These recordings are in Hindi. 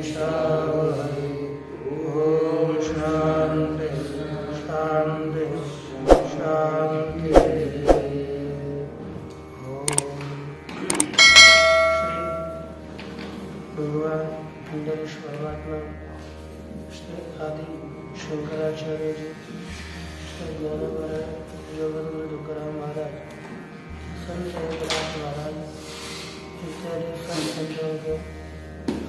शांति। ओम शांति शांति शांति। ओम श्री भगवान अंडरीश परमात्मा श्री आदि शंकराचार्य जी, श्री ज्ञानवराय जगद्गुरु तुकाराम महाराज, संत एकनाथ महाराज इत्यादि संतों के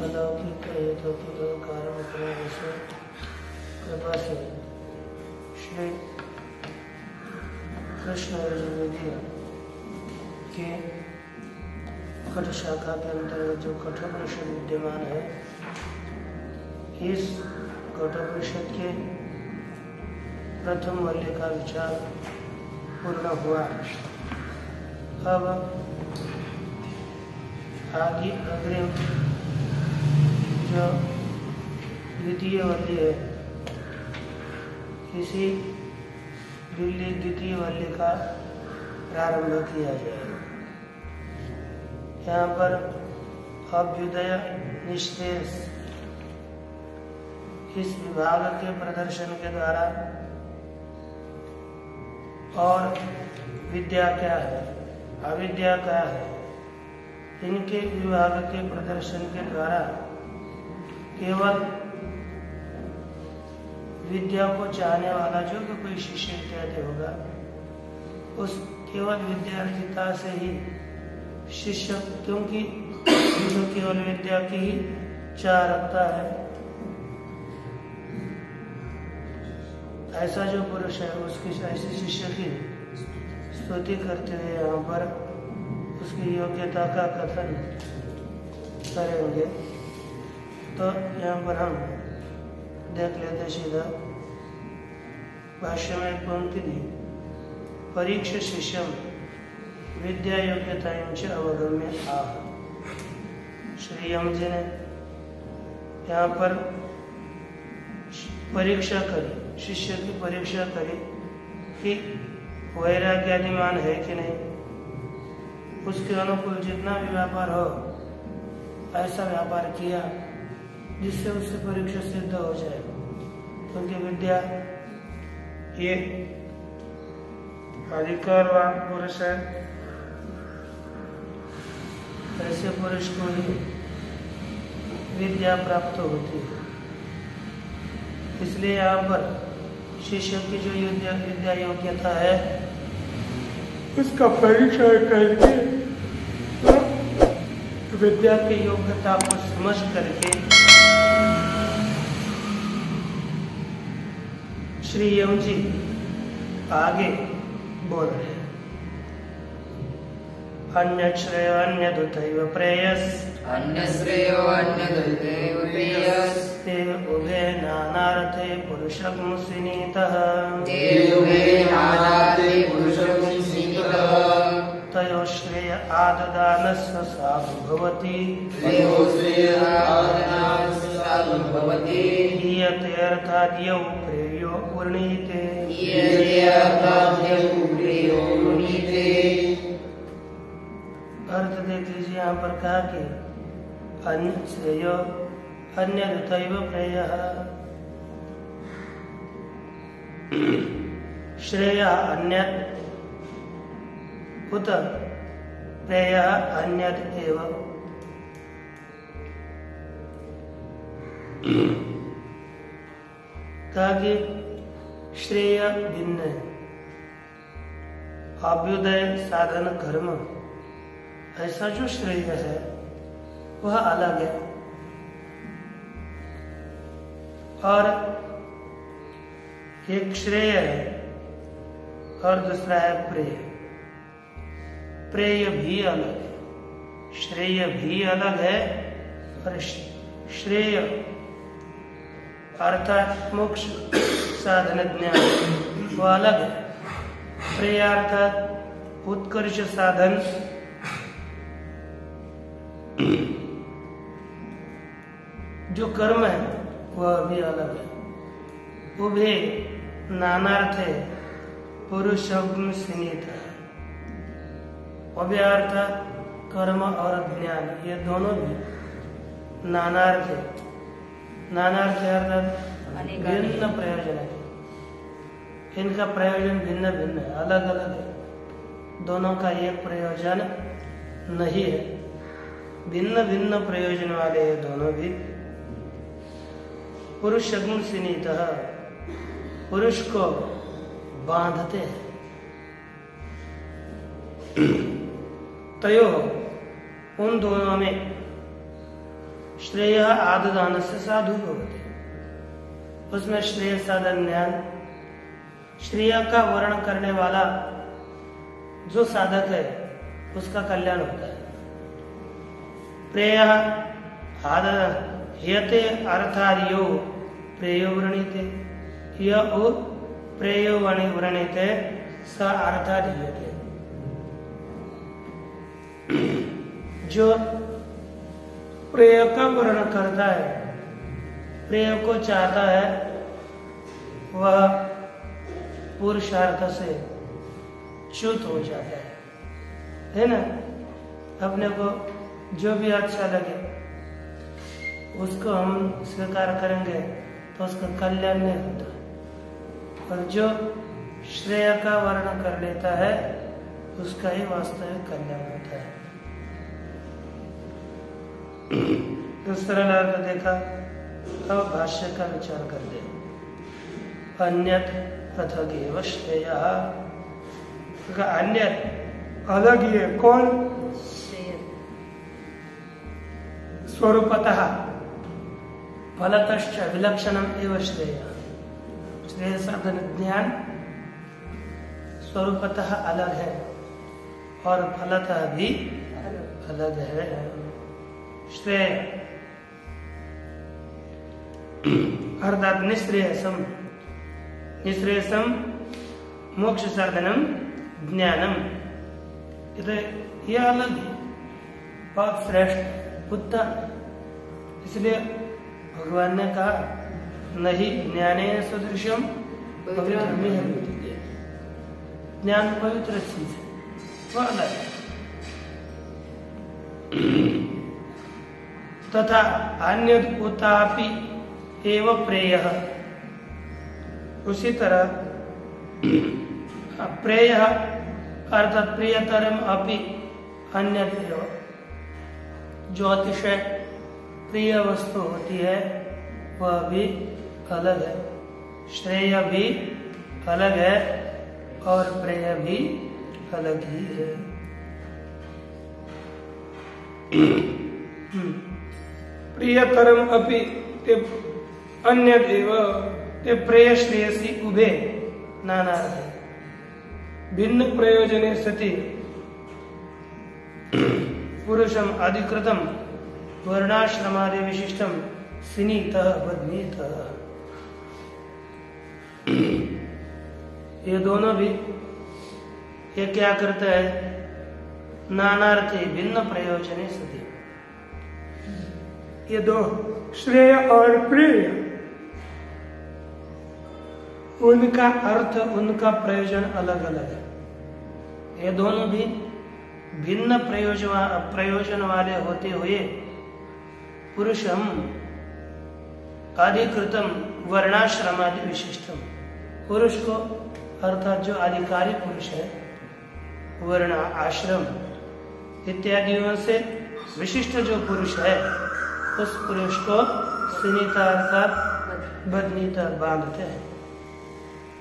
अलौकिक हेतुकी कारण से कृपा से श्री कृष्ण यजुर्वेदीय के कठ शाखा के अंतर्गत जो कठोपनिषद विद्यमान है, इस कठोपनिषद के प्रथम वल्य का विचार पूर्ण हुआ। अब आगे अग्रिम जो द्वितीय वल्य है, इसी द्वितीय वल्य का प्रारंभ किया जाएगा। यहाँ पर अभ्युदय निश्रेयस इस विभाग के प्रदर्शन के द्वारा और विद्या क्या है, अविद्या क्या है, इनके विभाग के प्रदर्शन के द्वारा केवल विद्या को चाहने वाला जो भी कोई शिष्य इत्यादि होगा, उस केवल विद्यार्थिता से ही शिष्य, क्योंकि जो केवल विद्या की ही चाह रखता है, ऐसा जो पुरुष है उसकी ऐसे शिष्य की स्तुति करते हुए यहाँ पर उसकी योग्यता का कथन करेंगे। तो यहाँ पर हम देख लेते सीधा भाष्य में एक पंक्ति दी, परीक्ष शिष्यम विद्या योग्यता अवगम्य आह। श्री यम जी ने यहाँ पर परीक्षा करी, शिष्य की परीक्षा करी कि वैराग्यादिमान है कि नहीं, उसके अनुकूल जितना भी व्यापार हो ऐसा व्यापार किया जिससे उससे परीक्षा सिद्ध हो जाए। क्योंकि विद्या ये अधिकारवान पुरुष है, ऐसे पुरुष को ही विद्या प्राप्त होती है। इसलिए यहाँ पर शिष्य की जो विद्या योग्यता है उसका परीक्षा करके विद्या की योग्यता को समझ करके श्री यम जी आगे बोल रहे हैं। अन्य श्रेय अन्य दुतैव प्रेयस, अन्य श्रेयो अन्य दुतैव प्रेयस, ते उभे नानार्थे पुरुषं स्विनीतः, ते उभे नानार्थे पुरुषं स्विनीतः, तयो श्रेय आददानस्य साधु भवति, तयो श्रेय आददानस्य साधु भवति, ईयते अर्थाद्यौ प्रेयो वृणीते, ईयते अर्थाद्यौ प्रेयो वृणीते। अर्थ देख लीजिए, यहाँ पर कहा कि अन्य श्रेयो अन्य दुतैव प्रेयः, श्रेय अन्यत् उत प्रेयः अन्यत् एव। कहा कि श्रेय भिन्न है, अभ्युदय साधन कर्म ऐसा जो श्रेय है वह अलग है, और एक श्रेय है और दूसरा है प्रेय। प्रेय भी अलग है, श्रेय भी अलग है, और श्रेय अर्थात मोक्ष साधन ज्ञान वो अलग है। प्रेय अर्थात उत्कर्ष साधन जो कर्म है वह भी अलग है। उभे नानार्थ है पुरुषम स्विनीत है। उभय अर्थात कर्म और ज्ञान ये दोनों भी नानार्थ है, नानार्थी अर्थात भिन्न प्रयोजन है, इनका प्रयोजन भिन्न भिन्न है, अलग अलग है, दोनों का एक प्रयोजन नहीं है, भिन्न भिन्न प्रयोजन वाले हैं दोनों भी। पुरुष गुण सिनीतः, पुरुष को बांधते हैं। तयो उन दोनों में श्रेय आददान से साधु होते, उसमें श्रेय साधन ज्ञान, श्रेय का वर्ण करने वाला जो साधक है उसका कल्याण होता है। प्रेय आददान यते अर्थार्यो प्रेयो वृणीते, यह प्रेयो वृणीते स अर्थार्यते। जो प्रेय का वर्ण करता है, प्रेय को चाहता है, वह पुरुषार्थ से च्युत हो जाता है ना। अपने को जो भी अच्छा लगे उसको हम स्वीकार करेंगे तो उसका कल्याण नहीं होता, और जो श्रेय का वर्ण कर लेता है उसका ही वास्तविक कल्याण होता है। इस तरह अर्थ देखा, अब भाष्य का विचार कर दे। अन्यत पृथगेव श्रेयः, अन्यत अलग ही है, कौन? स्वरूपतः फलतश्च विलक्षणम एव श्रेय, श्रेय साधन ज्ञान स्वरूपतः अलग है और फलतः भी अलग है। श्रेय अर्थात निश्रेयसम, निश्रेयसम मोक्ष साधनम ज्ञानम, यह अलग है, बहुत श्रेष्ठ उत्तम। इसलिए भगवान ने कहा नहीं ज्ञाने सदृशम पवित्र, ज्ञान पवित्र चीज है, वह अलग है। तथा अन्य उतापि एव प्रेयः, उसी तरह प्रेयः अर्थात प्रियतरम अपि अन्य, जो अतिशय प्रिय वस्तु होती है वह भी अलग है, श्रेय भी अलग है और प्रेय भी अलग ही है। प्रियतरम अपि ते अन्य देव ते प्रेय श्रेयसी उभे नाना, भिन्न प्रयोजने सति पुरुषम अधिकृतम वर्णाश्रमादि विशिष्टम सिनीतः बध्नीतः। ये दोनों भी ये क्या करता है? नानार्थी भिन्न प्रयोजने सति, ये दो श्रेय और प्रेय, उनका अर्थ उनका प्रयोजन अलग अलग है। ये दोनों भी भिन्न प्रयोजन वाले होते हुए पुरुषम अधिकृतम वर्णाश्रमादि विशिष्टम, पुरुष को अर्थात जो अधिकारी पुरुष है वर्ण आश्रम इत्यादियों से विशिष्ट जो पुरुष है उस पुरुष को सिनीता अर्थात बध्नीता बांधते हैं।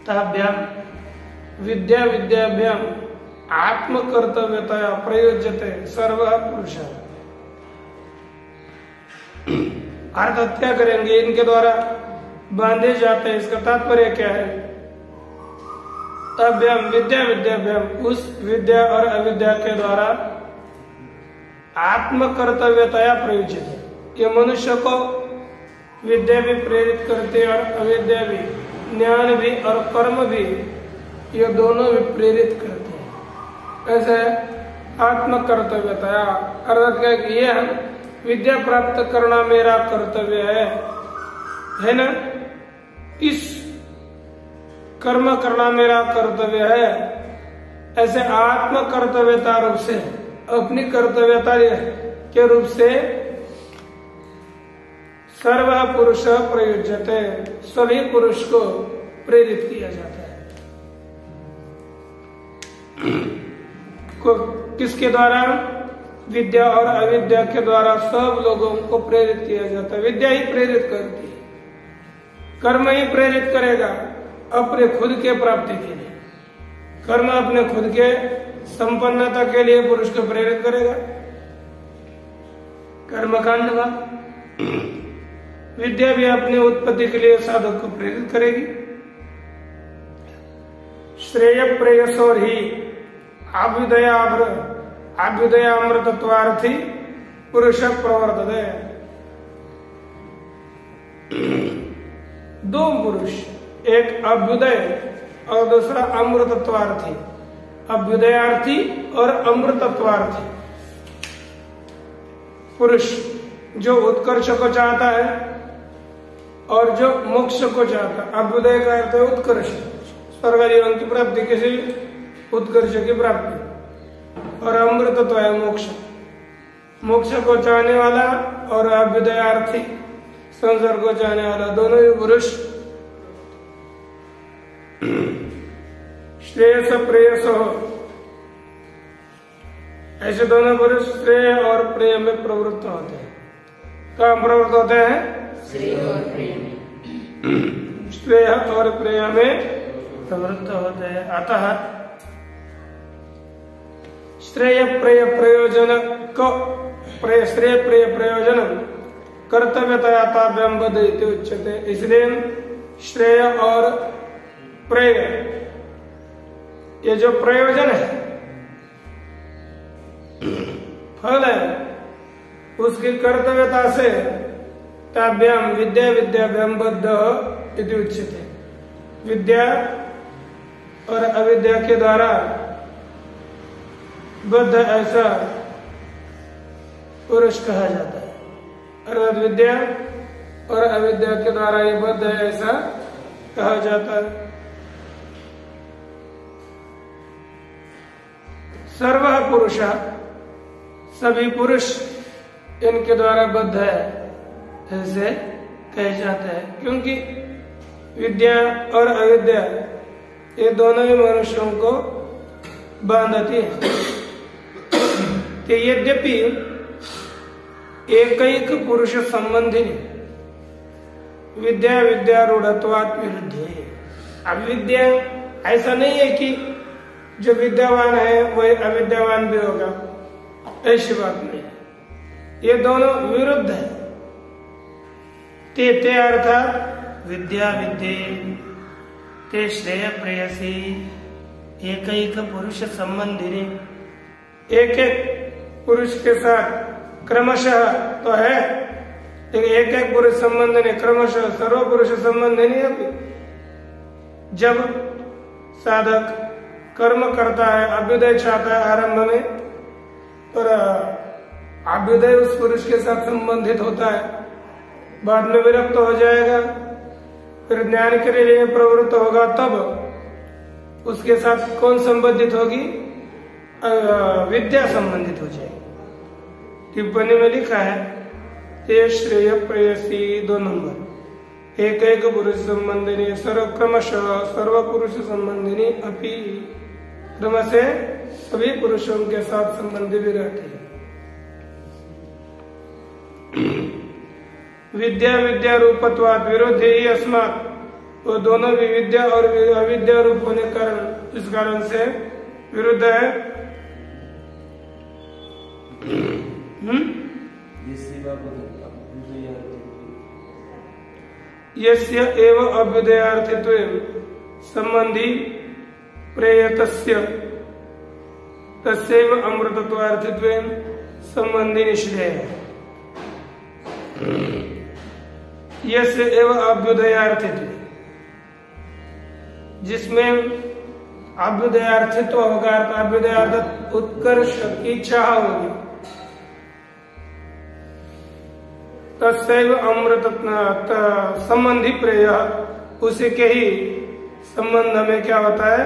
ताभ्याम विद्या विद्याभ्याम आत्म कर्तव्यतया प्रयोज्यते सर्व पुरुष। अर्थात क्या करेंगे? इनके द्वारा बांधे जाते हैं, इसका तात्पर्य क्या है? ताभ्याम विद्या विद्याभ्याम, उस विद्या और अविद्या के द्वारा आत्म कर्तव्यतया प्रयोजित है। ये मनुष्य को विद्या भी प्रेरित करते हैं और अविद्या भी, ज्ञान भी और कर्म भी, ये दोनों भी प्रेरित करते हैं। ऐसे आत्म कर्तव्यतया अर्थात क्या कि ये विद्या प्राप्त करना मेरा कर्तव्य है ना, इस कर्म करना मेरा कर्तव्य है, ऐसे आत्म कर्तव्यता रूप से अपनी कर्तव्यता के रूप से सर्व पुरुष प्रयुज्यते, सभी पुरुष को प्रेरित किया जाता है। किसके द्वारा? विद्या और अविद्या के द्वारा सब लोगों को प्रेरित किया जाता है। विद्या ही प्रेरित करती है, कर्म ही प्रेरित करेगा अपने खुद के प्राप्ति के लिए। कर्म अपने खुद के संपन्नता के लिए पुरुष को प्रेरित करेगा, कर्मकांड का। विद्या भी अपनी उत्पत्ति के लिए साधक को प्रेरित करेगी। श्रेय प्रेयसोर ही अभ्युदयामृतत्वार्थी पुरुष प्रवर्तते। दो पुरुष, एक अभ्युदय और दूसरा अमृतत्वार्थी। अभ्युदयार्थी और अमृतत्वार्थी पुरुष जो उत्कर्ष को चाहता है और जो मोक्ष को चाहता है। अभ्युदय का अर्थ है उत्कर्ष, स्वर्ग जीवन की प्राप्ति, किसी उत्कर्ष की प्राप्ति। और अमृतत्व है मोक्ष, मोक्ष को चाहने वाला और अभ्युदयार्थी संसार को चाहने वाला, दोनों ही पुरुष श्रेयस प्रेयस हो, ऐसे दोनों पुरुष श्रेय और प्रेय में प्रवृत्त होते हैं। कहाँ प्रवृत्त होते हैं? श्रेय और प्रेय में प्रवृत्त होते हैं। अतः श्रेय प्रेय प्रयोजन को श्रेय प्रेय प्रयोजन कर्तव्यतया ताभ्याम बद्ध इति उच्यते। इसलिए श्रेय और प्रेय, ये जो प्रयोजन है, फल है, उसकी कर्तव्यता से ताभ्याम विद्या विद्याभ्याम बद्ध इति उच्यते। विद्या और अविद्या के द्वारा बद्ध ऐसा पुरुष कहा जाता है। अर्थात विद्या और अविद्या के द्वारा ये बद्ध है ऐसा कहा जाता है। सर्व पुरुष, सभी पुरुष इनके द्वारा बद्ध है ऐसे कहे जाते हैं, क्योंकि विद्या और अविद्या ये दोनों ही मनुष्यों को बांधती है। कि यद्यपि एक पुरुष संबंधी विद्या विद्यारूढ़त्वात् विरुद्धे। अब विद्या ऐसा नहीं है कि जो विद्यावान है वही अविद्यावान भी होगा, ऐसी बात नहीं है। ये दोनों विरुद्ध है। ते अर्थात विद्या विद्ये ते श्रेय प्रेयसी एक पुरुष संबंधिनी। एक पुरुष के साथ क्रमशः तो है, लेकिन एक पुरुष संबंधिनी क्रमशः सर्व पुरुष संबंधिनी है। जब साधक कर्म करता है, अभ्युदय चाहता है आरंभ में, और अभ्युदय उस पुरुष के साथ संबंधित होता है, बाद में विरक्त हो जाएगा, फिर ज्ञान के लिए प्रवृत्त होगा, तब उसके साथ कौन संबंधित होगी? विद्या संबंधित हो जाएगी। टिप्पणी में लिखा है ये श्रेय प्रेयसी 2 नंबर, एक पुरुष संबंधिनी क्रमशः सर्व पुरुष संबंधिनी अपि, क्रम से सभी पुरुषों के साथ संबंधी भी रहते हैं। विद्या विद्या रूपत्वात् विरोधी ही अस्मात्, वो दोनों भी विद्या और अविद्या रूप होने कारण इस कारण से विरुद्ध है। यस्य एव अभ्युदयार्थित्वे संबंधी प्रेयतस्य तस्यैव अमृतत्वार्थित्वे संबंधी निश्रेय। यस्य एव अभ्युदयार्थित्वे, जिसमें अभ्युदयार्थित्व होगा, अभ्युदयार्थ उत्कर्ष की इच्छा होगी, तस्यैव अमृत संबंधी प्रेय, उसी के ही संबंध में क्या होता है?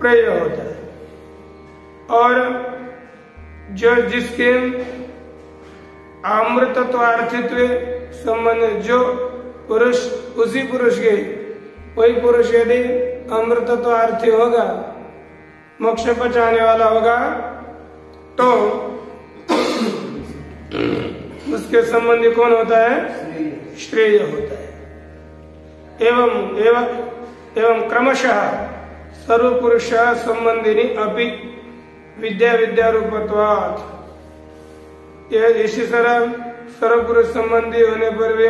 प्रेय होता है। और जो जिसके अमृतत्वार्थित्व संबंध जो पुरुष उसी पुरुष के वही पुरुष यदि अमृतत्वार्थी होगा, मोक्ष पर जाने वाला होगा, तो उसके संबंधी कौन होता है? श्रेय होता है। एवं क्रमशः सर्वपुरुष संबंधिनी अपि विद्या विद्यारूपत्वात्, इसी तरह सर्वपुरुष संबंधी होने पर भी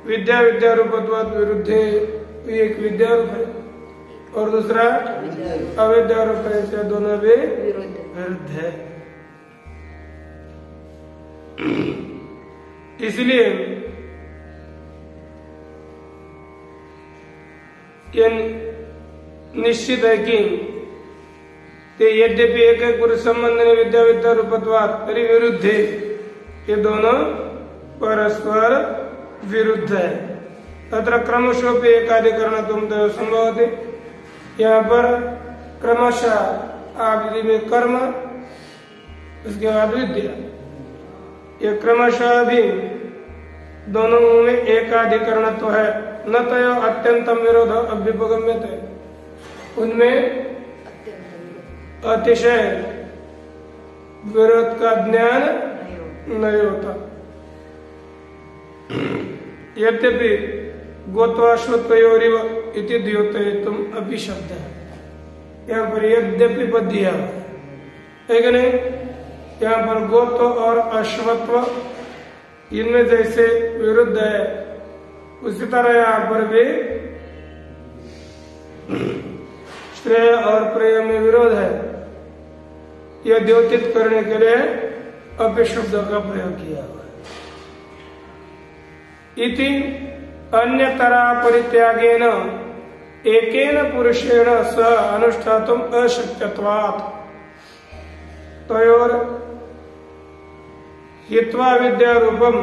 विद्या विद्यारूपत्वात् विरुद्ध, एक विद्या रूप है और दूसरा अविद्या रूप है, इससे दोनों भी विरुद्ध है। इसलिए यह निश्चित है कि यद्यपि एक एक पुरुष संबंध विद्या विद्या रूपत्वात् तरी विरुद्ध है, ये दोनों परस्पर विरुद्ध है। अत्र क्रमशोपि एकाधिकरण तुम संभवते, यहाँ पर क्रमशः आदि में कर्म, उसके बाद विद्या, ये क्रमशः भी दोनों में एकाधिकरण तो है। न तयो अत्यंतम विरोध अभ्युपगम्यते, उनमें अतिशय विरोध का ज्ञान नहीं होता। यद्यपि गोत्वाश्वत्वयोरिव इति द्योतयितुम अपि शब्द है, यहाँ पर यद्यपि पद दिया है कि नहीं? यहाँ पर गोत्व और अश्वत्व इनमें जैसे विरुद्ध है, उसी तरह यहाँ पर भी श्रेय और प्रेय में विरोध है। यह द्योतित करने के लिए अपि शब्द का प्रयोग किया हुआ है। इति अन्यतरा परित्यागेन एकेन पुरुषेण स अनुष्ठातुम अशक्यत्वात् तयोर हित्वा विद्या रूपम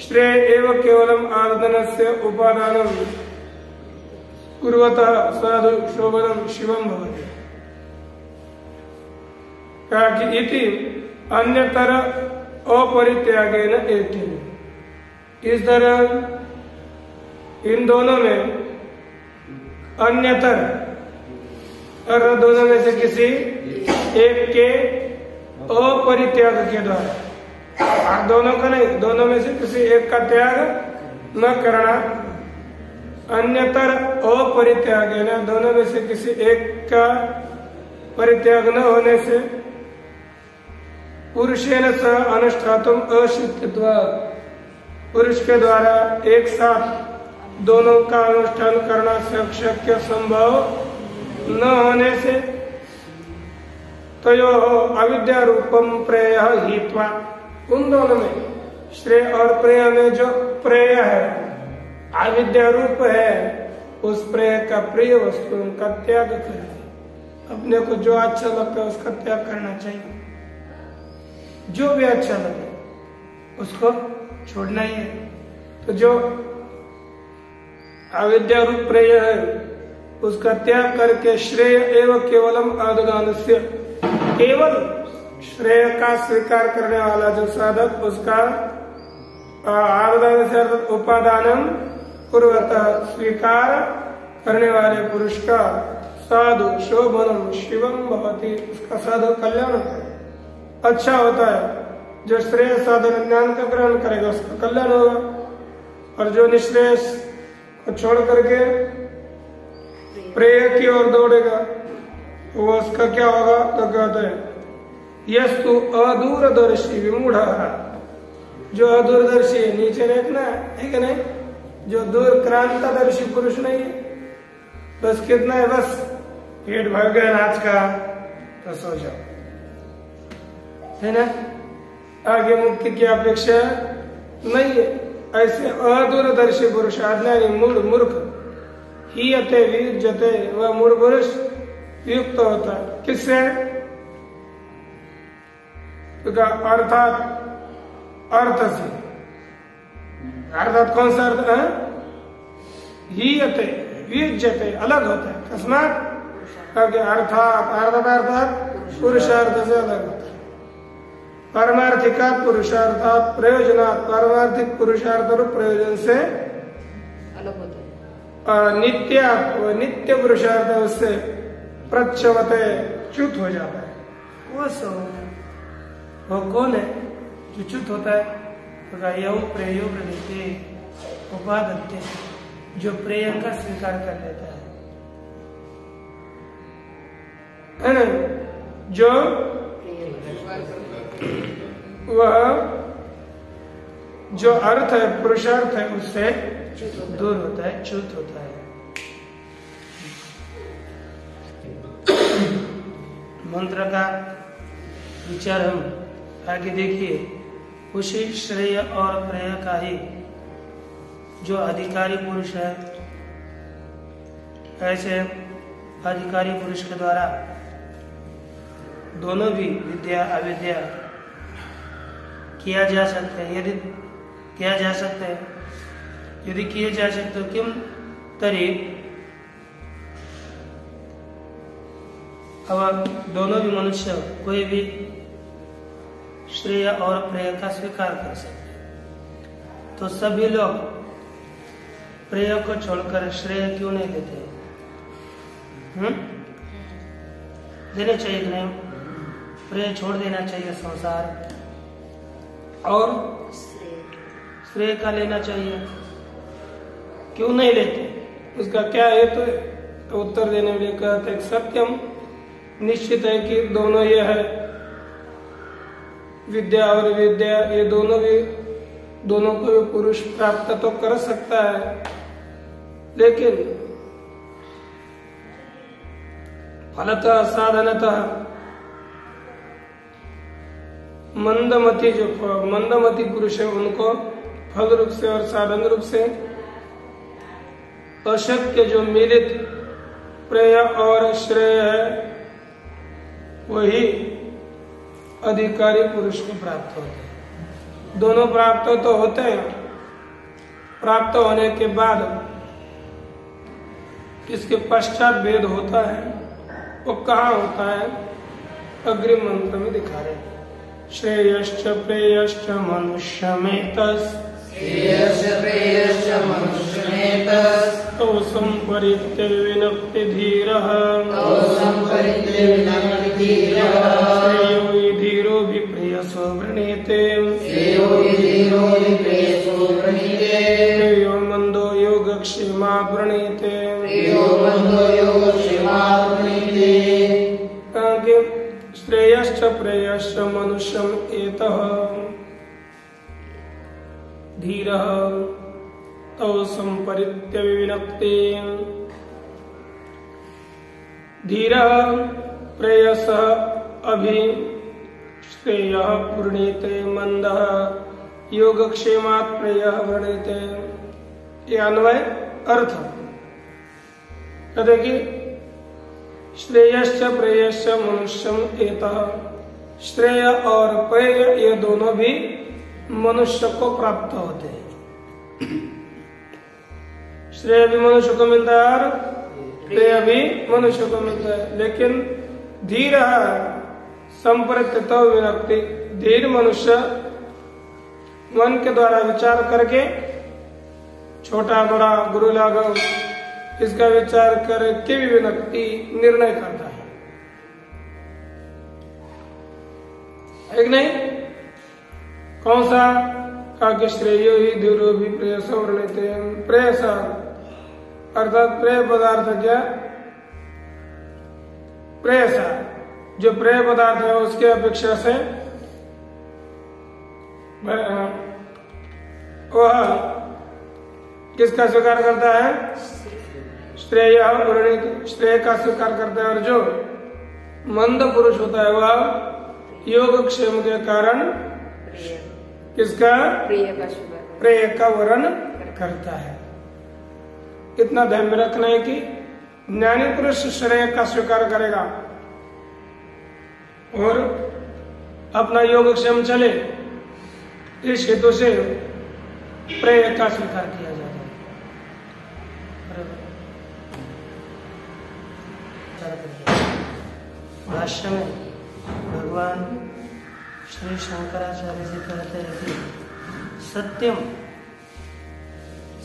श्रेय एव केवलम आराधनस्य उपादानम कुर्वतः साधु शोभनम शिवम भवति। कहा कि इति अन्यतर अपरित्यागेन एकेन, इस तरह इन दोनों में अन्यतर और दोनों में से किसी एक के अपरित्याग के द्वारा, दोनों का नहीं, दोनों में से किसी एक का त्याग न करना, अन्यतर अपरित्याग है ना, दोनों में से किसी एक का परित्याग न होने से पुरुषेण सह अनुष्ठातुम अशक्यत्वात्, पुरुष के द्वारा एक साथ दोनों का अनुष्ठान करना शक्य संभव न होने से तयो अविद्या रूपम प्रेय हित्वा, उन दोनों में श्रेय और प्रेय में जो प्रेय है अविद्या रूप है, उस प्रेय का प्रिय वस्तु का त्याग करें। अपने को जो अच्छा लगता है उसका त्याग करना चाहिए, जो भी अच्छा लगे उसको छोड़ना ही है। तो जो अविद्या रूप प्रेय है उसका त्याग करके श्रेय एवं केवलम आददानस्य, केवल श्रेय का स्वीकार करने वाला जो साधक, उसका आददान से अर्थात उपादानम पूर्वतः स्वीकार करने वाले पुरुष का साधु शोभनम शिवम भवति, उसका साधु कल्याण होता है, अच्छा होता है। जो श्रेय साधन ज्ञान का ग्रहण करेगा उसका कल्याण होगा, और जो निश्रेय को छोड़ करके प्रेय की ओर दौड़ेगा वो उसका क्या होगा? तो कहते हैं यस्तु अदूरदर्शी विमूढ़, जो अदूरदर्शी है, नीचे देखना है कि नहीं, जो दूर क्रांतदर्शी पुरुष नहीं है, बस कितना है, बस पेट भर गया नाच का तो सो जाओ, है ना, आगे मुक्ति की अपेक्षा नहीं है। ऐसे अदूरदर्शी पुरुष अज्ञानी मूर्ख ही अते वियुज्यते, वह मूढ़ पुरुष युक्त होता है किससे? अर्थात अर्थ से, अर्थात कौन सा अर्थ है? ही अते वियुज्यते, अलग होता है, अकस्मात अर्थात अर्थात पुरुषार्थ से अलग होता है। पारमार्थिकात् पुरुषार्थात् प्रयोजनात्, पारमार्थिक पुरुषार्थ और प्रयोजन से अलग होता है। नित्य पुरुषार्थ उससे प्रच्यवते च्युत हो जाता है। वो सब वो कौन है जो च्युत होता है? यौ प्रेयो प्रवृत्ति उपादत्ते, जो प्रेय का स्वीकार कर लेता है ना, जो वह जो अर्थ है पुरुषार्थ है उससे दूर होता है, च्युत होता है। मंत्र का विचार हम आगे देखिए। उसी श्रेय और प्रेय का ही जो अधिकारी पुरुष है, ऐसे अधिकारी पुरुष के द्वारा दोनों भी विद्या अविद्या किया जा सकता है। यदि किया जा सकता है, यदि किए जा सकते हो किम तरी, अब दोनों भी मनुष्य कोई भी श्रेय और प्रेय का स्वीकार कर सकते हैं, तो सभी लोग प्रेय को छोड़कर श्रेय क्यों नहीं लेते? देने चाहिए कि नहीं? प्रेय छोड़ देना चाहिए संसार और श्रेय का लेना चाहिए, क्यों नहीं लेते? उसका क्या हेतु है? तो उत्तर देने में कहते हैं सत्यम, निश्चित है कि दोनों ये है, विद्या और विद्या, ये दोनों को भी पुरुष प्राप्त तो कर सकता है, लेकिन फलतः साधनतः मंदमती पुरुष है, उनको फल रूप से और साधन रूप से अशक्य जो मिलित प्रेय और श्रेय है, वही अधिकारी पुरुष को प्राप्त होते हैं। दोनों प्राप्त तो होते हैं, प्राप्त होने के बाद इसके पश्चात भेद होता है, वो कहाँ होता है? अग्रिम मंत्र में दिखा रहे हैं। श्रेयश्च प्रेयश्च मनुष्यमेतस्, तो संपरित्य विनक्ति धीरः, श्रेयो धीरो विप्रेयसो वृणीते, प्रेयो मंदो योगक्षेमात् वृणीते। श्रेयश्च प्रेयश्च मनुष्यम एतः धीरः तौ संपरित्य विनक्ति, धीरः प्रेयसः अभि श्रेयः वृणीते, मंदः योगक्षेमात् प्रेयः वृणीते। ये अन्वय अर्थ कहते कि श्रेयश्च प्रेयश्च मनुष्यम एतः, श्रेय और प्रेय ये दोनों भी मनुष्य को प्राप्त होते हैं। श्रेय भी मनुष्य को मिलता है और प्रेय भी मनुष्य को मिलता है, लेकिन धीर संपरित विनक्ति, धीर मनुष्य मन के द्वारा विचार करके छोटा बड़ा गुरु लाघव इसका विचार करके भी विनक्ति निर्णय करता है, एक नहीं? कौन सा? का श्रेयो ही धीरो भी प्रेयसो वृणीते। प्रेयस अर्थात प्रेय पदार्थ क्या? प्रेयसा, जो प्रेय पदार्थ है उसके अपेक्षा से वह किसका स्वीकार करता है? श्रेय वृणीत, श्रेय का स्वीकार करता है। और जो मंद पुरुष होता है वह योगक्षेम के कारण किसका? प्रेय का वर्ण करता है। इतना ध्यान में रखना है कि ज्ञानी पुरुष श्रेय का स्वीकार करेगा और अपना योगक्षेम चले, इस हेतु से प्रेय का स्वीकार किया जाता है। भाष्य में भगवान श्री शंकराचार्य जी कहते हैं कि सत्यम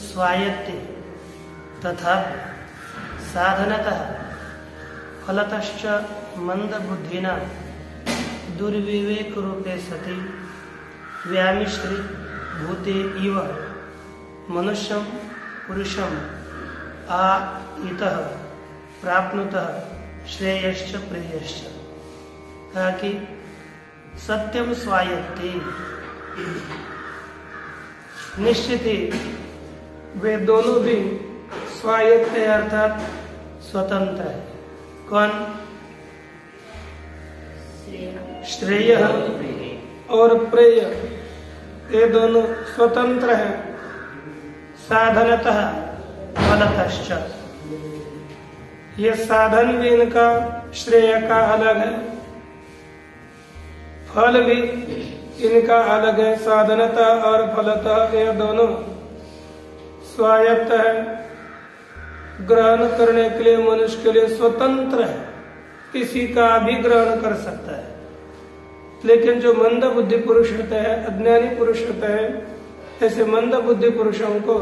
स्वायत्ते तथा साधनतः फलतश्च मंदबुद्धिना दुर्विवेक रूपे सति व्यामिश्रित भूते इव मनुष्यं पुरुषम आ इतः प्राप्नुतः श्रेयश्च प्रेयश्च। कहा कि सत्यम स्वायत्ते, निश्चित ही वे दोनों भी स्वायत्त अर्थात स्वतंत्र है। कौन? श्रेय और प्रेय, ये दोनों स्वतंत्र हैं। साधनतः फलतश्च, ये साधन भी इनका श्रेय का अलग है, फल भी इनका अलग है। साधनतः और फलतः ये दोनों स्वायत्त है, ग्रहण करने के लिए मनुष्य के लिए स्वतंत्र है, किसी का भी ग्रहण कर सकता है। लेकिन जो मंद बुद्धि पुरुष होता है, अज्ञानी पुरुष होता है, ऐसे मंद बुद्धि पुरुषों को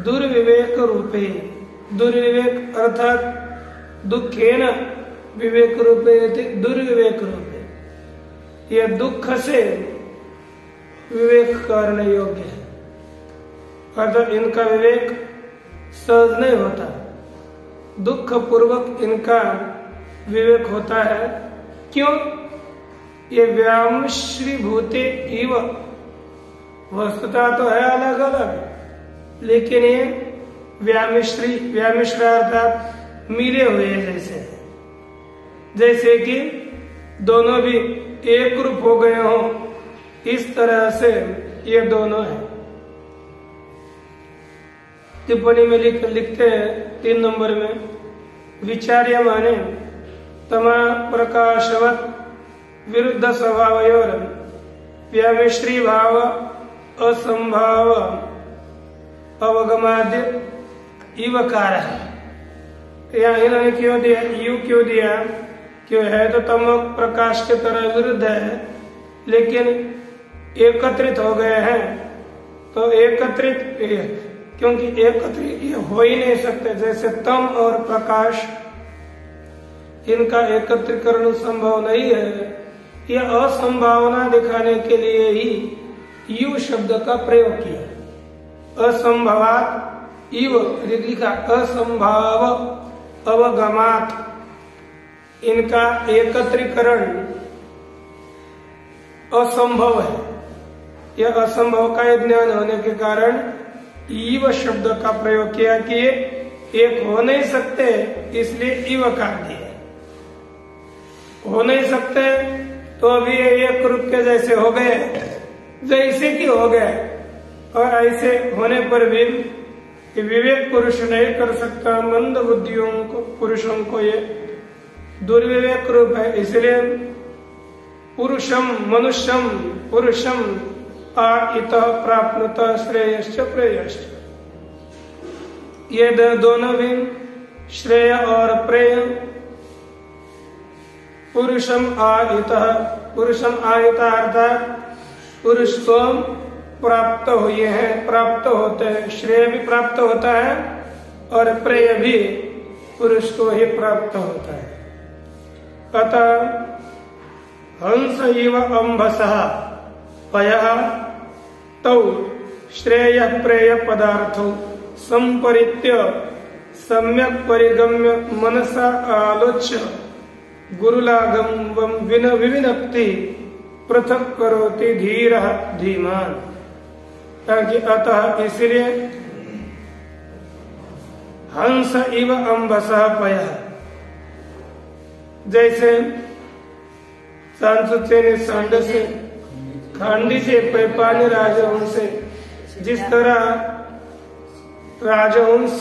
दुर्विवेक रूपे, दुर्विवेक अर्थात दुखेन विवेक रूपे, दुर्विवेक रूपे, यह दुख से विवेक करने योग्य है। अर्थात इनका विवेक सहज नहीं होता, दुख पूर्वक इनका विवेक होता है। क्यों? ये व्यामिश्रीभूते इव, वस्तुता तो है अलग अलग, लेकिन ये व्यामिश्र अर्थात मिले हुए जैसे, जैसे कि दोनों भी एक रूप हो गए हो, इस तरह से ये दोनों हैं। टिप्पणी में लिखते हैं 3 नंबर में, विचार्य माने तमा प्रकाशवत विरुद्ध स्वभावयोर व्यामिश्री भाव असंभाव अवगमाद्य इवकार है। यहाँ इन्होंने क्यों दिया, यू क्यों दिया? क्यों है तो तम प्रकाश के तरह विरुद्ध है, लेकिन एकत्रित हो गए हैं तो एकत्रित, क्योंकि एकत्रित ये हो ही नहीं सकते। जैसे तम और प्रकाश, इनका एकत्रीकरण संभव नहीं है। यह असंभावना दिखाने के लिए ही यू शब्द का प्रयोग किया। असंभवात इव लिखा, असंभाव अवगमात, इनका एकत्रीकरण असंभव है। यह असंभव का ज्ञान होने के कारण इव शब्द का प्रयोग किया कि एक हो नहीं सकते, इसलिए इव काट दिया। हो नहीं सकते तो अभी एक रूप के जैसे हो गए, जैसे कि हो गए, और ऐसे होने पर भी विवेक पुरुष नहीं कर सकता। मंद बुद्धियों को, पुरुषों को ये दुर्विवेक रूप है। इसलिए पुरुषम मनुष्यम पुरुषम आ इतः प्राप्नुतः श्रेयश्च प्रेयश्च, ये दोनों भी श्रेय और प्रेय। पुरुषम आहितः, पुरुषम आहितः अर्थात पुरुष को प्राप्त हुए हैं, प्राप्त होते हैं। श्रेय भी प्राप्त होता है और प्रेय भी पुरुष को ही प्राप्त होता है। अतः हंस इव अंबसः पयः तौ श्रेय प्रेय पदार्थौ संपरित्य सम्यक परिगम्य मनसा आलोच्य गुरुलागम विविनक्ति पृथक करोति धीरः धीमान। ताकि अतः इसलिए हंस इव अंबसः पयः, जैसे सांड से खांडी से पैपानी राजहंस से, जिस तरह राजहंस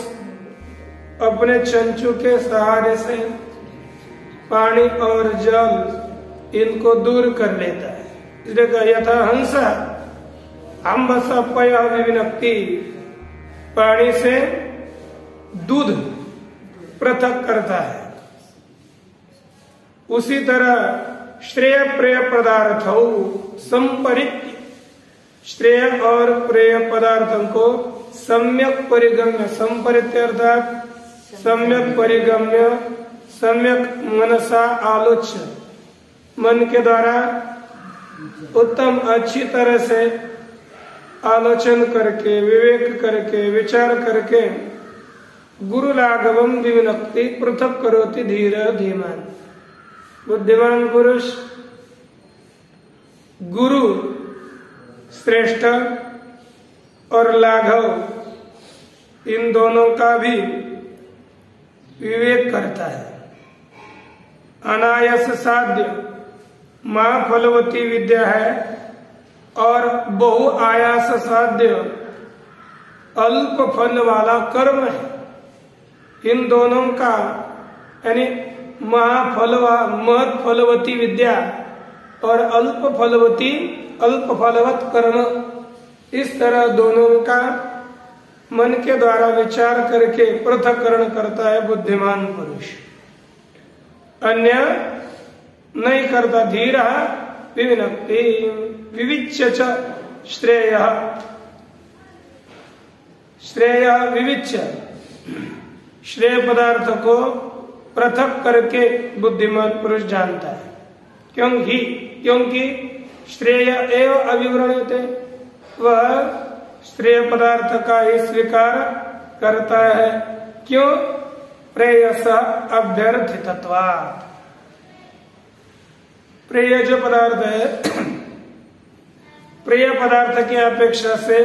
अपने चंचू के सहारे से पानी और जल इनको दूर कर लेता है, इसलिए यथा हंस अंबस पय विविनक्ति, पानी से दूध पृथक करता है। उसी तरह श्रेय प्रेय पदार्थों संपरित्य, श्रेय और प्रेय पदार्थों को सम्यक परिगम्य, संपरित्य अर्थात सम्यक परिगम्य, सम्यक मनसा आलोच्य, मन के द्वारा उत्तम अच्छी तरह से आलोचन करके, विवेक करके, विचार करके, गुरु लाघवम विविनक्ति पृथक करोति धीर धीमान। बुद्धिमान पुरुष गुरु श्रेष्ठ और लाघव इन दोनों का भी विवेक करता है। अनायास साध्य महाफलवती विद्या है और बहु आयास साध्य अल्प फल वाला कर्म है। इन दोनों का यानी महत फलवती विद्या और अल्प फलवत कर्म, इस तरह दोनों का मन के द्वारा विचार करके पृथक्करण करता है बुद्धिमान पुरुष, अन्य नहीं करता। धीर विविनक्ति विविच्य च श्रेय, श्रेय विविच्य, श्रेय पदार्थ को पृथक करके बुद्धिमान पुरुष जानता है। क्योंकि श्रेय एव अविवृणीते, वह श्रेय पदार्थ का ही स्वीकार करता है। क्यों? प्रेयस अभ्यर्थितत्वात्, प्रेय जो पदार्थ है प्रिय पदार्थ की अपेक्षा से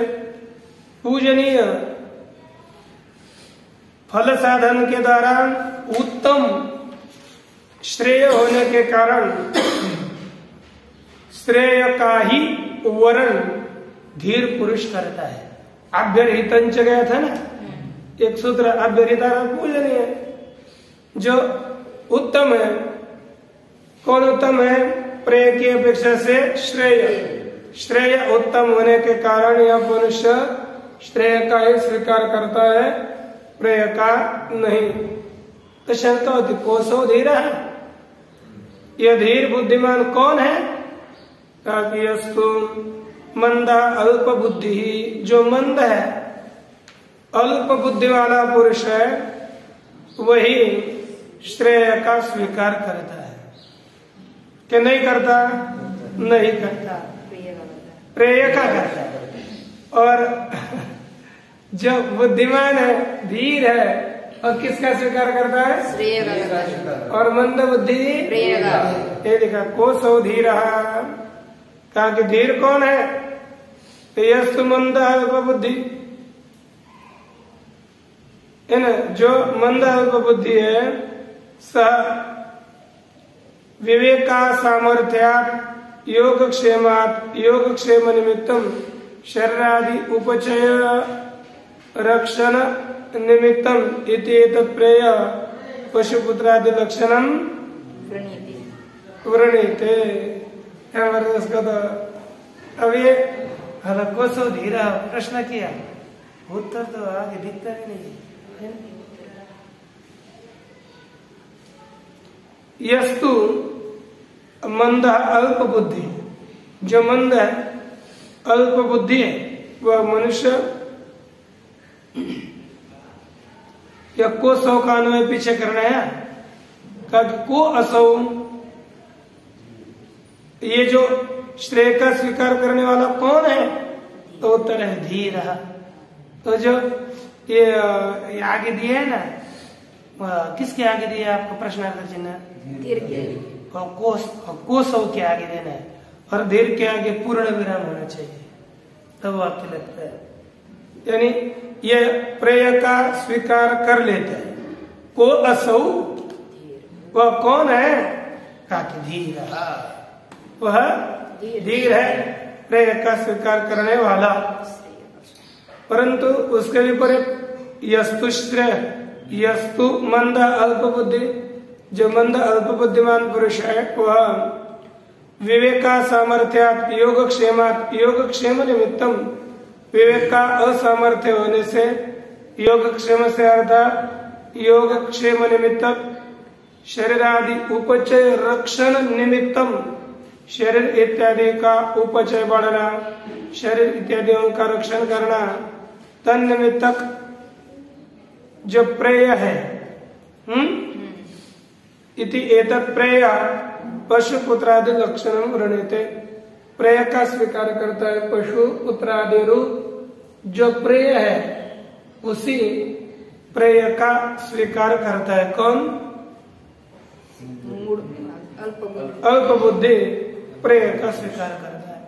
पूजनीय फल साधन के द्वारा उत्तम श्रेय होने के कारण श्रेय का ही वर्ण धीर पुरुष करता है। अभ्यर्हितंच गया था ना एक सूत्र, अभ्यर्हिता पूजनीय जो उत्तम है। कौन उत्तम है? प्रेय की अपेक्षा से श्रेय, श्रेय उत्तम होने के कारण यह मनुष्य श्रेय का ही स्वीकार करता है, प्रेय का नहीं। तो शंका होती कोसो धीर है, यह धीर बुद्धिमान कौन है? यस्तु मंदा अल्प बुद्धि ही, जो मंद है अल्प बुद्धि वाला पुरुष है वही श्रेय का स्वीकार करता है। कि नहीं करता? नहीं करता, प्रेय का करता है। और जो बुद्धिमान है, धीर है, और किसका स्वीकार करता है? श्रेय का। और मंद बुद्धि प्रेय का। ये लिखा कोसो धीर, कहा कि धीर कौन है? यस्तु मंद अल्प बुद्धि है ना, जो मंद अल्प बुद्धि है सह विवेका सामर्थ्यात् योगक्षेमात् योगक्षेम निमित्तम शरीरादि उपचय रक्षण निमित्तम इति एतत् प्रेय पशुपुत्रादि लक्षणम वृणीते। उसका तो अब ये कोसो धीरा प्रश्न किया, उत्तर तो आगे दिखता भी नहीं। यस्तु मंद अल्प बुद्धि, जो मंद है अल्प बुद्धि है वह मनुष्य या को सौ का अन्वय पीछे करना है। कहा को असौ, ये जो श्रेय का स्वीकार करने वाला कौन है? तो उत्तर है धीर। तो जो ये आगे दिए है ना, किसके आगे दिया आपको प्रश्नार्थ चिन्ह? धीर के। को सौ के आगे देना है और धीर के आगे पूर्ण विराम होना चाहिए, तब वाक्य लगता है। यानी ये प्रेय का स्वीकार कर लेता है। को असौ, वह कौन है? कहा कि धीर, वह धीर है, प्रेय का स्वीकार करने वाला। परंतु उसके विपरीत यस्तु श्रेय, यस्तु मंद अल्प बुद्धि, जो मंद अल्प बुद्धिमान पुरुष है वह विवेका सामर्थ्यात् योगक्षेमात् योगक्षेम निमित्तम, विवेक का असामर्थ्य होने से योगक्षेम से अर्थात योगक्षेम निमित्त शरीरादि उपचय रक्षण निमित्तम, शरीर इत्यादि का उपचय बढ़ना, शरीर इत्यादियों का रक्षण करना, तन निमित्तक जो प्रेय है, इति एतत् प्रेय पशु पुत्रादि लक्षणम वृणीते। प्रेय का स्वीकार करता है पशु पुत्रादि रूप जो प्रेय है, उसी प्रेय का स्वीकार करता है कौन? अल्प बुद्धि प्रेय का स्वीकार करता है।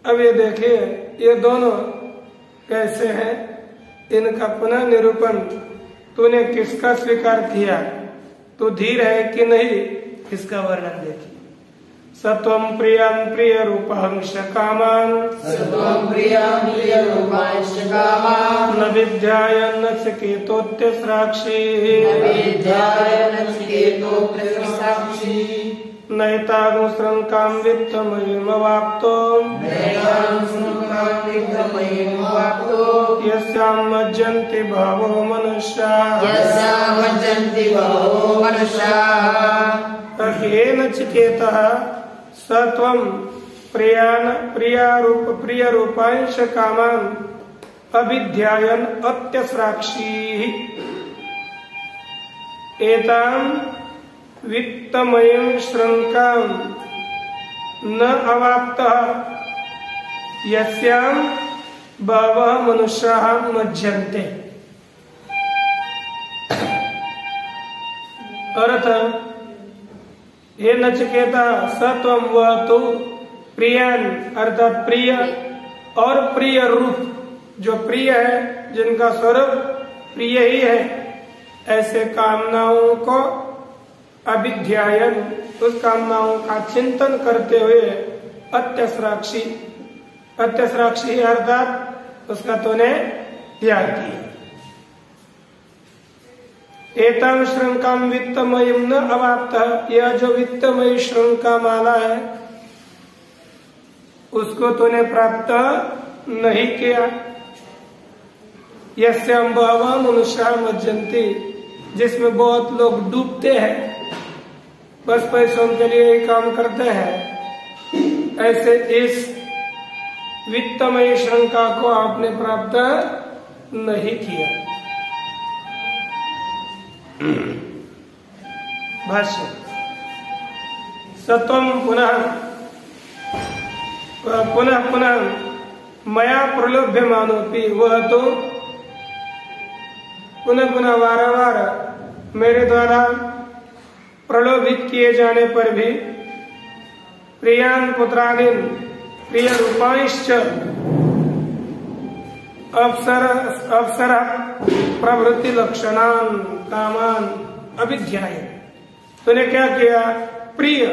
अब ये देखिए ये दोनों कैसे हैं, इनका पुनः निरूपण। तूने किसका स्वीकार किया, तू धीर है कि नहीं, इसका वर्णन देखिए। सत्वं प्रियं प्रिय रूपांश कामान, सत्वं प्रियं प्रिय रूपांश कामान, न विद्यायन् नचिकेतोऽत्यस्राक्षी, न विद्यायन् नचिकेतोऽत्यस्राक्षी, नैतां शृङ्कां वित्तमयीमवाप्तो, नैतां शृङ्कां वित्तमयीमवाप्तो, यस्यां मज्जन्ति बहवो मनुष्याः, यस्यां मज्जन्ति बहवो मनुष्याः। हे नचिकेतः सत्वं प्रिय रूपांश कामान अभिध्यायन् अत्यस्राक्षी, एतां वित्तमयीं शृङ्कां न अवाप्तः, यस्यां बहवः मनुष्याः मज्जन्ते। अर्थ, हे नचिकेता सत्वम, वह तो प्रियान अर्थात प्रिय और प्रिय रूप, जो प्रिय है, जिनका स्वरूप प्रिय ही है, ऐसे कामनाओं को अभिध्यायन, उस कामनाओं का चिंतन करते हुए अत्यस्राक्षी, अत्यस्राक्षी अर्थात उसका तूने त्याग किया। एतां श्रृंकां वित्तमयीं न अवाप्तः, यह जो वित्तमयी श्रृंखला माला है उसको तूने प्राप्त नहीं किया। यस्यां बहवः मनुष्याः मज्जन्ति, जिसमें बहुत लोग डूबते हैं, बस पैसों के लिए ही काम करते हैं, ऐसे इस वित्तमयी श्रृंखला को आपने प्राप्त नहीं किया। भाष्य, सत्वं पुनः पुनः मया प्रलोभ्यमानोपि, वह तो पुनः पुनः वारंवार मेरे द्वारा प्रलोभित किए जाने पर भी प्रियान पुत्रादीन प्रिय रूपांश्च अप्सरा प्रवृत्ति लक्षणान कामान अभिध्याय। तूने क्या किया, प्रिय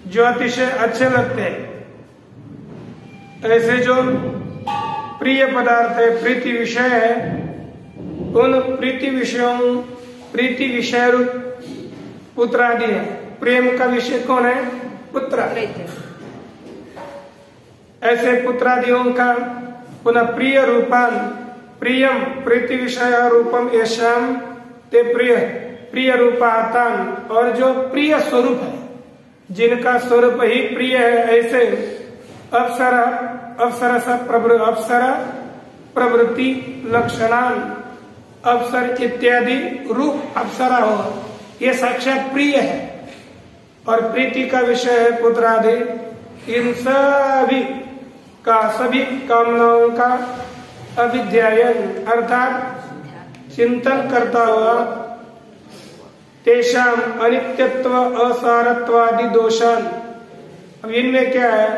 जो अतिशय अच्छे लगते हैं, ऐसे जो प्रिय पदार्थ है, प्रीति विषय है, उन प्रीति विषय रूप पुत्रादि है। प्रेम का विषय कौन है, पुत्र। ऐसे पुत्रादियों का पुनः प्रिय रूपान, प्रियम प्रीति विषय रूपम यशाम ते प्रिय रूपातान, और जो प्रिय स्वरूप है, जिनका स्वरूप ही प्रिय है, ऐसे अप्सरा प्रवृत्ति लक्षणान, अप्सर इत्यादि रूप अप्सरा हो, ये साक्षात प्रिय है और प्रीति का विषय है पुत्रादि। इन सभी कामनाओं का अभिध्यायन अर्थात चिंतन करता हुआ तेषाम अनित्यत्व असारत्वादि दोषान, अब इनमें क्या है,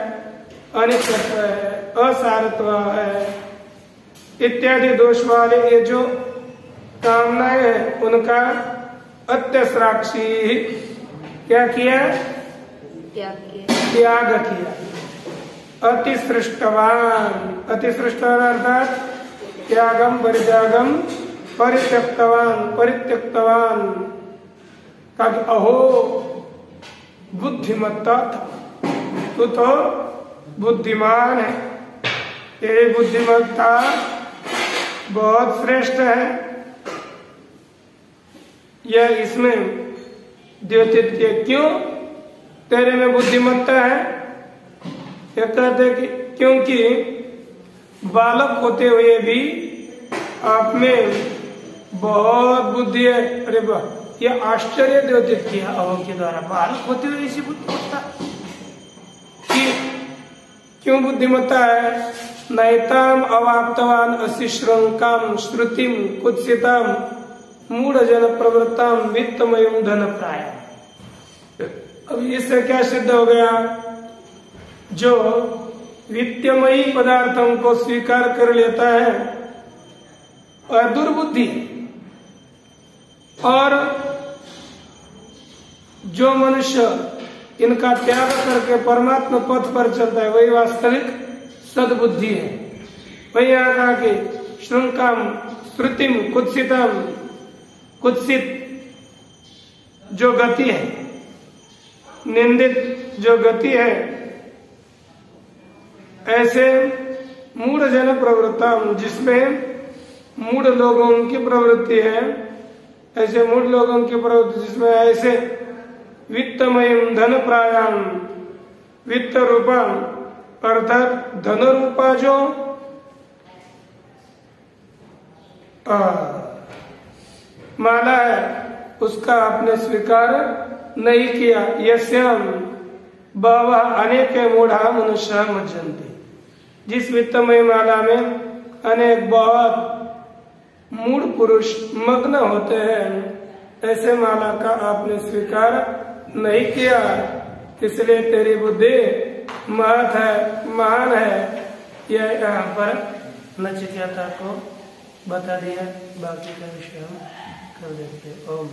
अनित्यत्व है, असारत्व है इत्यादि दोष वाले ये जो कामनाएं हैं उनका अत्यस्राक्षी क्या किया, त्याग किया। अतिसृष्टवान अर्थात त्यागम परित्यागम परित्यक्तवान का अहो बुद्धिमत्ता, तू तो बुद्धिमान है, तेरी बुद्धिमत्ता बहुत श्रेष्ठ है। यह इसमें द्योतित किए। क्यों? तेरे में बुद्धिमत्ता है। ये कहते कि क्योंकि बालक होते हुए भी आप में बहुत बुद्धि है। अरे वाह, ये आश्चर्य द्योतित किया अहोम के द्वारा। बालक होते हुए इसी बुद्धिमत्ता कि क्यों बुद्धिमत्ता है? नैताम अवाप्तवान असि श्रृंकाम श्रुतिम कुत्सिताम मूढ़ जन प्रवृत्ताम वित्तमयम धन प्राय। अब इससे क्या सिद्ध हो गया? जो वित्तमयी पदार्थों को स्वीकार कर लेता है और दुर्बुद्धि, और जो मनुष्य इनका त्याग करके परमात्मा पथ पर चलता है वही वास्तविक सद्बुद्धि है। वही यहाँ कहा कि श्रृंकाम श्रुतिम कुत्सितम, कुत्सित जो गति है, निंदित जो गति है, ऐसे मूढ़ जन प्रवृत्ताम, जिसमें मूढ़ लोगों की प्रवृत्ति है, ऐसे मूढ़ लोगों की प्रवृत्ति जिसमें ऐसे वित्तमयम धन प्रायाम, वित्त रूपा अर्थात धन रूपा जो माला है उसका आपने स्वीकार नहीं किया। यस्याम बहवः अनेक मूढ़ा मनुष्य मज्जन्ति, जिस वित्तमय माला में अनेक बहुत मूढ़ पुरुष मग्न होते हैं, ऐसे माला का आपने स्वीकार नहीं किया, इसलिए तेरी बुद्धि महत है, महान है। यह यहाँ पर नचिकेता को बता दिया। बाकी का विषय हम कर देते। ओम।